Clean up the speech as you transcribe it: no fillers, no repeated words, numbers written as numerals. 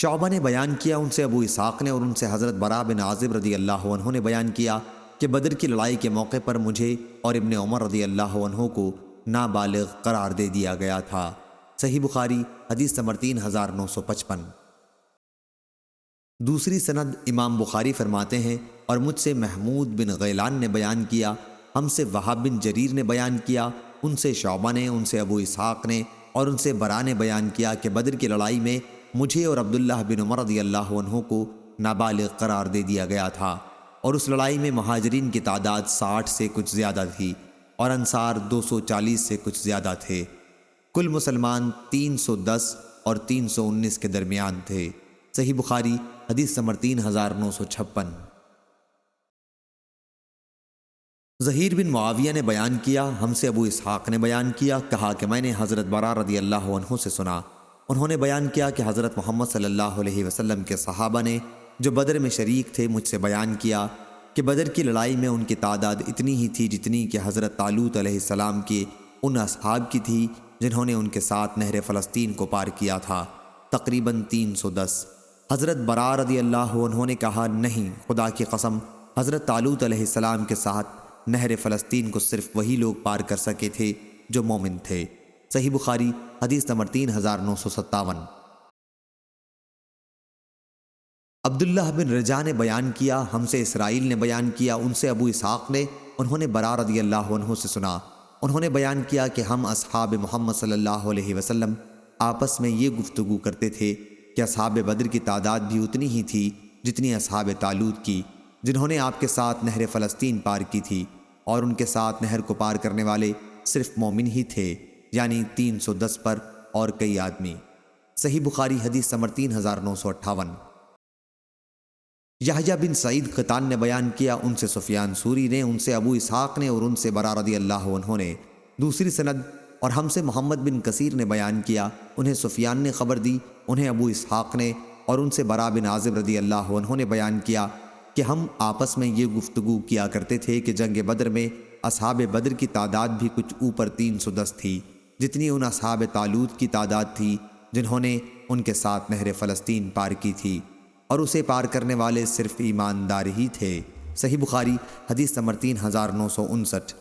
شعبہ نے بیان کیا ان سے ابو اسحاق نے اور ان سے حضرت براء بن عازب رضی اللہ عنہ نے بیان کیا کہ بدر کی لڑائی کے موقع پر مجھے اور ابن عمر رضی اللہ عنہ کو نابالغ قرار دے دیا گیا تھا۔ صحیح بخاری حدیث نمبر 3955۔ دوسری سند امام بخاری فرماتے ہیں اور مجھ سے محمود بن غیلان نے بیان کیا، ہم سے وہاب بن جریر نے بیان کیا، ان سے شعبہ نے، ان سے ابو اسحاق نے اور ان سے براء نے بیان کیا کہ بدر کی لڑائی میں مجھے اور عبداللہ بن عمر رضی اللہ عنہ کو نابالغ قرار دے دیا گیا تھا، اور اس لڑائی میں مہاجرین کی تعداد 60 سے کچھ زیادہ تھی اور انصار 240 سے کچھ زیادہ تھے۔ کل مسلمان 310 اور 319 کے درمیان تھے۔ صحیح بخاری حدیث نمبر 3956۔ زہیر بن معاویہ نے بیان کیا، ہم سے ابو اسحاق نے بیان کیا، کہا کہ میں نے حضرت براء رضی اللہ عنہ سے سنا، انہوں نے بیان کیا کہ حضرت محمد صلی اللہ علیہ وسلم کے صحابہ نے جو بدر میں شریک تھے مجھ سے بیان کیا کہ بدر کی لڑائی میں ان کی تعداد اتنی ہی تھی جتنی کہ حضرت طالوت علیہ السلام کے ان اصحاب کی تھی جنہوں نے ان کے ساتھ نہر فلسطین کو پار کیا تھا، تقریباً 310۔ حضرت براء رضی اللہ عنہ نے کہا، نہیں، خدا کی قسم، حضرت طالوت علیہ السلام کے ساتھ نہر فلسطین کو صرف وہی لوگ پار کر سکے تھے جو مومن تھے۔ صحیح بخاری حدیث نمبر 3957۔ عبداللہ بن رجاء نے بیان کیا، ہم سے اسرائیل نے بیان کیا، ان سے ابو اسحاق نے، انہوں نے براء رضی اللہ عنہ سے سنا، انہوں نے بیان کیا کہ ہم اصحاب محمد صلی اللہ علیہ وسلم آپس میں یہ گفتگو کرتے تھے کہ اصحاب بدر کی تعداد بھی اتنی ہی تھی جتنی اصحاب طالوت کی، جنہوں نے آپ کے ساتھ نہر فلسطین پار کی تھی، اور ان کے ساتھ نہر کو پار کرنے والے صرف مومن ہی تھے، یعنی 310 پر اور کئی آدمی۔ صحیح بخاری حدیث نمبر 3958۔ یحییٰ بن سعید قطان نے بیان کیا، ان سے سفیان ثوری نے، ان سے ابو اسحاق نے اور ان سے براء رضی اللہ عنہ نے۔ دوسری سند اور ہم سے محمد بن کثیر نے بیان کیا، انہیں سفیان نے خبر دی، انہیں ابو اسحاق نے اور ان سے براء بن عازب رضی اللہ عنہ نے بیان کیا کہ ہم آپس میں یہ گفتگو کیا کرتے تھے کہ جنگ بدر میں اصحاب بدر کی تعداد بھی کچھ اوپر 310 تھی جتنی ان اصحاب طالوت کی تعداد تھی جنہوں نے ان کے ساتھ نہر فلسطین پار کی تھی، اور اسے پار کرنے والے صرف ایماندار ہی تھے۔ صحیح بخاری حدیث نمبر 3959۔